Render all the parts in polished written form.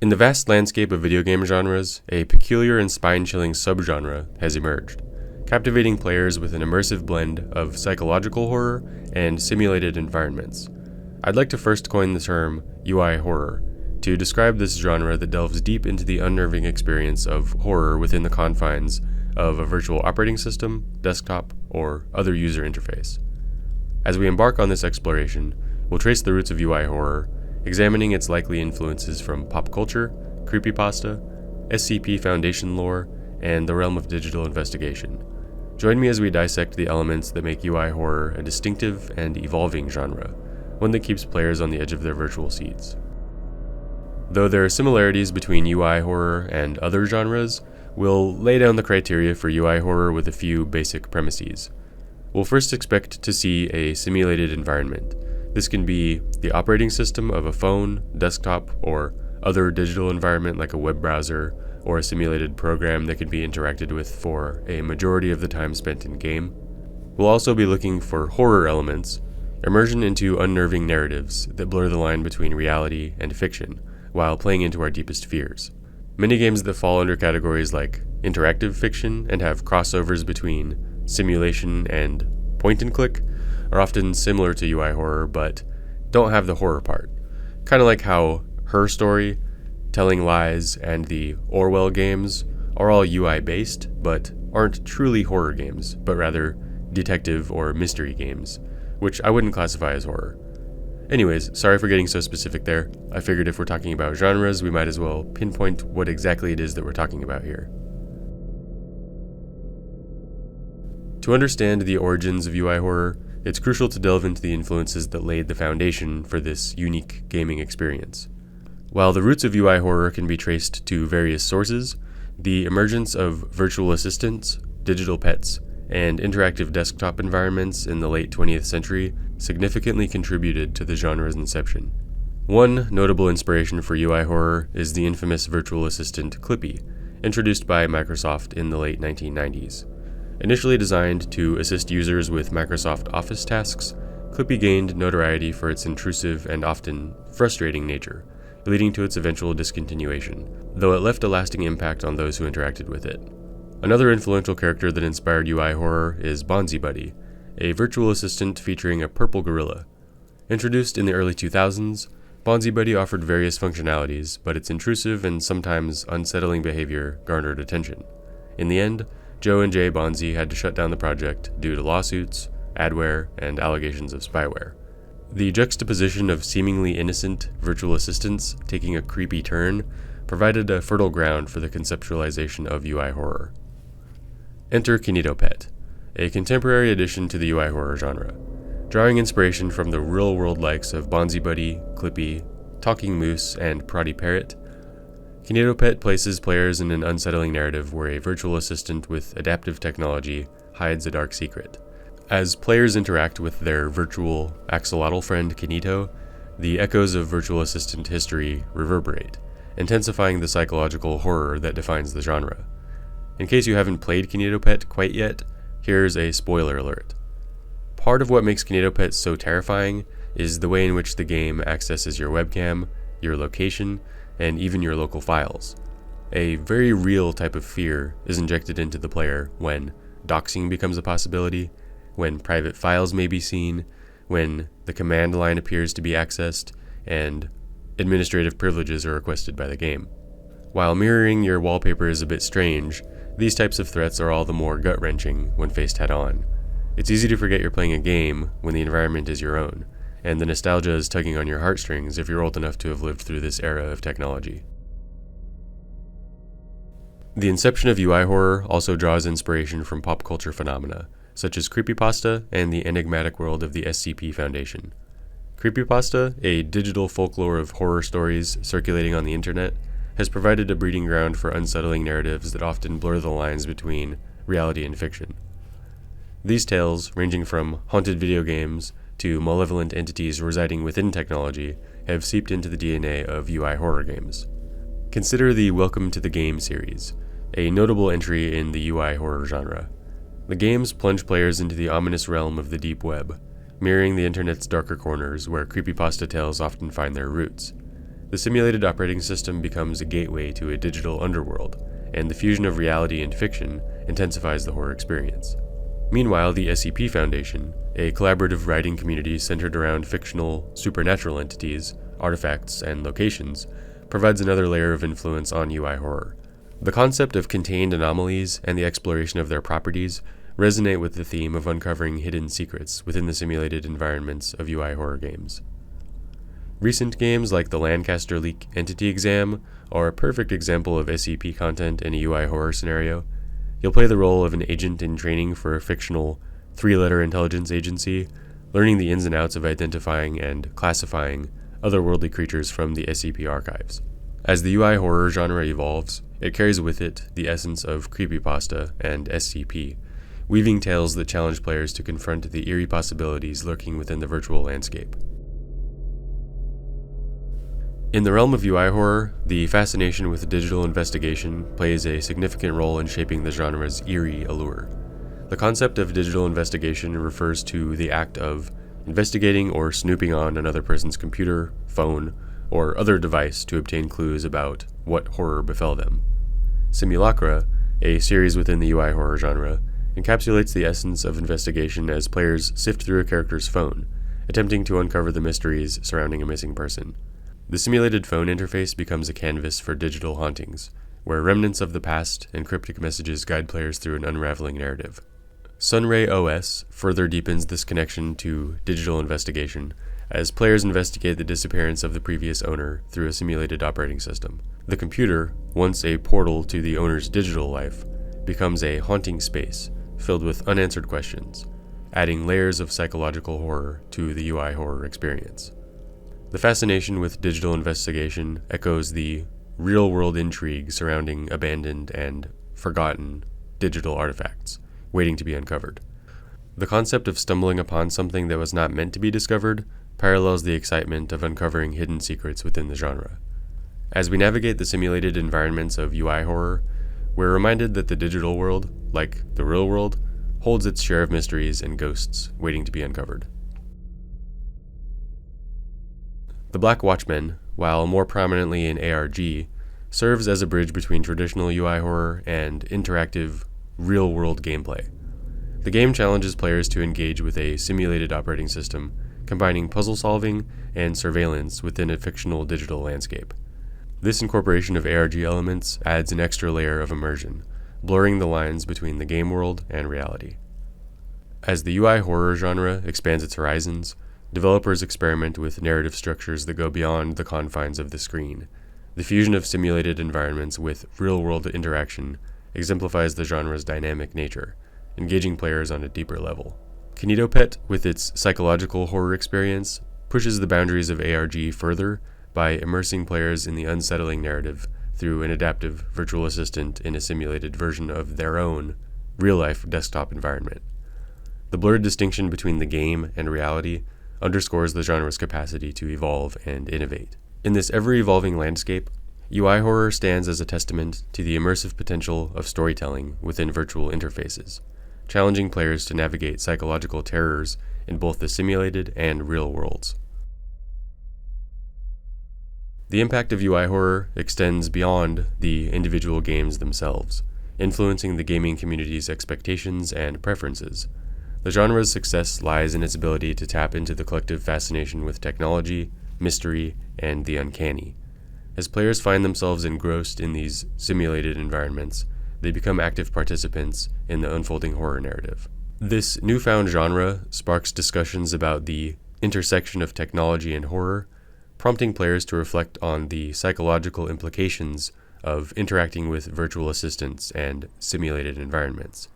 In the vast landscape of video game genres, a peculiar and spine-chilling subgenre has emerged, captivating players with an immersive blend of psychological horror and simulated environments. I'd like to first coin the term UI horror to describe this genre that delves deep into the unnerving experience of horror within the confines of a virtual operating system, desktop, or other user interface. As we embark on this exploration, we'll trace the roots of UI horror, examining its likely influences from pop culture, creepypasta, SCP Foundation lore, and the realm of digital investigation. Join me as we dissect the elements that make UI horror a distinctive and evolving genre, one that keeps players on the edge of their virtual seats. Though there are similarities between UI horror and other genres, we'll lay down the criteria for UI horror with a few basic premises. We'll first expect to see a simulated environment. This can be the operating system of a phone, desktop, or other digital environment like a web browser, or a simulated program that can be interacted with for a majority of the time spent in game. We'll also be looking for horror elements, immersion into unnerving narratives that blur the line between reality and fiction, while playing into our deepest fears. Many games that fall under categories like interactive fiction and have crossovers between simulation and point-and-click are often similar to UI horror, but don't have the horror part. Kind of like how Her Story, Telling Lies, and the Orwell games are all UI-based, but aren't truly horror games, but rather detective or mystery games, which I wouldn't classify as horror. Anyways, sorry for getting so specific there. I figured if we're talking about genres, we might as well pinpoint what exactly it is that we're talking about here. To understand the origins of UI horror, it's crucial to delve into the influences that laid the foundation for this unique gaming experience. While the roots of UI horror can be traced to various sources, the emergence of virtual assistants, digital pets, and interactive desktop environments in the late 20th century significantly contributed to the genre's inception. One notable inspiration for UI horror is the infamous virtual assistant Clippy, introduced by Microsoft in the late 1990s. Initially designed to assist users with Microsoft Office tasks, Clippy gained notoriety for its intrusive and often frustrating nature, leading to its eventual discontinuation, though it left a lasting impact on those who interacted with it. Another influential character that inspired UI horror is BonziBuddy, a virtual assistant featuring a purple gorilla. Introduced in the early 2000s, BonziBuddy offered various functionalities, but its intrusive and sometimes unsettling behavior garnered attention. In the end, Joe and Jay Bonzi had to shut down the project due to lawsuits, adware, and allegations of spyware. The juxtaposition of seemingly innocent virtual assistants taking a creepy turn provided a fertile ground for the conceptualization of UI horror. Enter Kinitopet, a contemporary addition to the UI horror genre. Drawing inspiration from the real-world likes of BonziBuddy, Clippy, Talking Moose, and Proddy Parrot, Kinitopet places players in an unsettling narrative where a virtual assistant with adaptive technology hides a dark secret. As players interact with their virtual axolotl friend Kinito, the echoes of virtual assistant history reverberate, intensifying the psychological horror that defines the genre. In case you haven't played Kinitopet quite yet, here's a spoiler alert. Part of what makes Kinitopet so terrifying is the way in which the game accesses your webcam, your location, and even your local files. A very real type of fear is injected into the player when doxing becomes a possibility, when private files may be seen, when the command line appears to be accessed, and administrative privileges are requested by the game. While mirroring your wallpaper is a bit strange, these types of threats are all the more gut-wrenching when faced head-on. It's easy to forget you're playing a game when the environment is your own, and the nostalgia is tugging on your heartstrings if you're old enough to have lived through this era of technology. The inception of UI horror also draws inspiration from pop culture phenomena, such as creepypasta and the enigmatic world of the SCP Foundation. Creepypasta, a digital folklore of horror stories circulating on the internet, has provided a breeding ground for unsettling narratives that often blur the lines between reality and fiction. These tales, ranging from haunted video games to malevolent entities residing within technology, have seeped into the DNA of UI horror games. Consider the Welcome to the Game series, a notable entry in the UI horror genre. The games plunge players into the ominous realm of the deep web, mirroring the internet's darker corners where creepypasta tales often find their roots. The simulated operating system becomes a gateway to a digital underworld, and the fusion of reality and fiction intensifies the horror experience. Meanwhile, the SCP Foundation, a collaborative writing community centered around fictional, supernatural entities, artifacts, and locations, provides another layer of influence on UI horror. The concept of contained anomalies and the exploration of their properties resonate with the theme of uncovering hidden secrets within the simulated environments of UI horror games. Recent games like the Lancaster Leak Entity Exam are a perfect example of SCP content in a UI horror scenario. You'll play the role of an agent in training for a fictional, 3-letter intelligence agency, learning the ins and outs of identifying and classifying otherworldly creatures from the SCP archives. As the UI horror genre evolves, it carries with it the essence of creepypasta and SCP, weaving tales that challenge players to confront the eerie possibilities lurking within the virtual landscape. In the realm of UI horror, the fascination with digital investigation plays a significant role in shaping the genre's eerie allure. The concept of digital investigation refers to the act of investigating or snooping on another person's computer, phone, or other device to obtain clues about what horror befell them. Simulacra, a series within the UI horror genre, encapsulates the essence of investigation as players sift through a character's phone, attempting to uncover the mysteries surrounding a missing person. The simulated phone interface becomes a canvas for digital hauntings, where remnants of the past and cryptic messages guide players through an unraveling narrative. Sunray OS further deepens this connection to digital investigation, as players investigate the disappearance of the previous owner through a simulated operating system. The computer, once a portal to the owner's digital life, becomes a haunting space filled with unanswered questions, adding layers of psychological horror to the UI horror experience. The fascination with digital investigation echoes the real-world intrigue surrounding abandoned and forgotten digital artifacts, waiting to be uncovered. The concept of stumbling upon something that was not meant to be discovered parallels the excitement of uncovering hidden secrets within the genre. As we navigate the simulated environments of UI horror, we're reminded that the digital world, like the real world, holds its share of mysteries and ghosts waiting to be uncovered. The Black Watchmen, while more prominently in ARG, serves as a bridge between traditional UI horror and interactive, real-world gameplay. The game challenges players to engage with a simulated operating system, combining puzzle solving and surveillance within a fictional digital landscape. This incorporation of ARG elements adds an extra layer of immersion, blurring the lines between the game world and reality. As the UI horror genre expands its horizons, developers experiment with narrative structures that go beyond the confines of the screen. The fusion of simulated environments with real-world interaction exemplifies the genre's dynamic nature, engaging players on a deeper level. Kinitopet, with its psychological horror experience, pushes the boundaries of ARG further by immersing players in the unsettling narrative through an adaptive virtual assistant in a simulated version of their own real-life desktop environment. The blurred distinction between the game and reality underscores the genre's capacity to evolve and innovate. In this ever-evolving landscape, UI horror stands as a testament to the immersive potential of storytelling within virtual interfaces, challenging players to navigate psychological terrors in both the simulated and real worlds. The impact of UI horror extends beyond the individual games themselves, influencing the gaming community's expectations and preferences. The genre's success lies in its ability to tap into the collective fascination with technology, mystery, and the uncanny. As players find themselves engrossed in these simulated environments, they become active participants in the unfolding horror narrative. This newfound genre sparks discussions about the intersection of technology and horror, prompting players to reflect on the psychological implications of interacting with virtual assistants and simulated environments.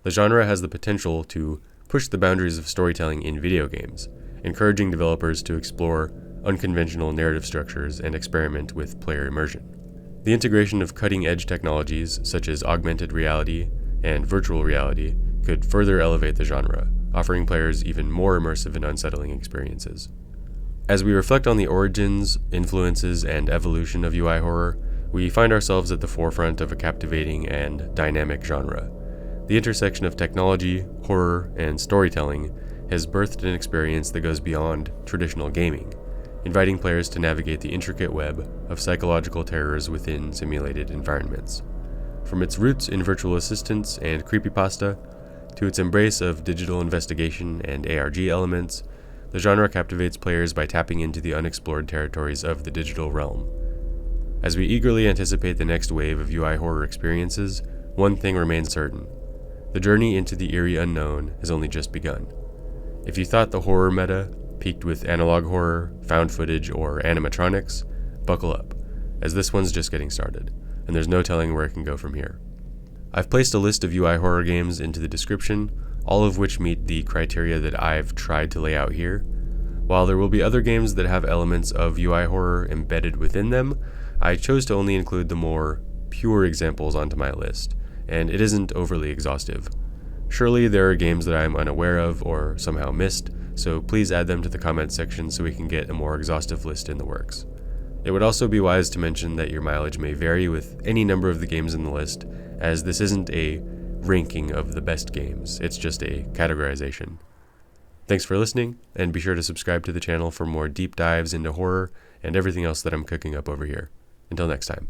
The genre has the potential to push the boundaries of storytelling in video games, encouraging developers to explore unconventional narrative structures and experiment with player immersion. The integration of cutting-edge technologies such as augmented reality and virtual reality could further elevate the genre, offering players even more immersive and unsettling experiences. As we reflect on the origins, influences, and evolution of UI horror, we find ourselves at the forefront of a captivating and dynamic genre. The intersection of technology, horror, and storytelling has birthed an experience that goes beyond traditional gaming, inviting players to navigate the intricate web of psychological terrors within simulated environments. From its roots in virtual assistants and creepypasta, to its embrace of digital investigation and ARG elements, the genre captivates players by tapping into the unexplored territories of the digital realm. As we eagerly anticipate the next wave of UI horror experiences, one thing remains certain: the journey into the eerie unknown has only just begun. If you thought the horror meta peaked with analog horror, found footage, or animatronics, buckle up, as this one's just getting started, and there's no telling where it can go from here. I've placed a list of UI horror games into the description, all of which meet the criteria that I've tried to lay out here. While there will be other games that have elements of UI horror embedded within them, I chose to only include the more pure examples onto my list, and it isn't overly exhaustive. Surely there are games that I am unaware of or somehow missed, so please add them to the comments section so we can get a more exhaustive list in the works. It would also be wise to mention that your mileage may vary with any number of the games in the list, as this isn't a ranking of the best games, it's just a categorization. Thanks for listening, and be sure to subscribe to the channel for more deep dives into horror and everything else that I'm cooking up over here. Until next time.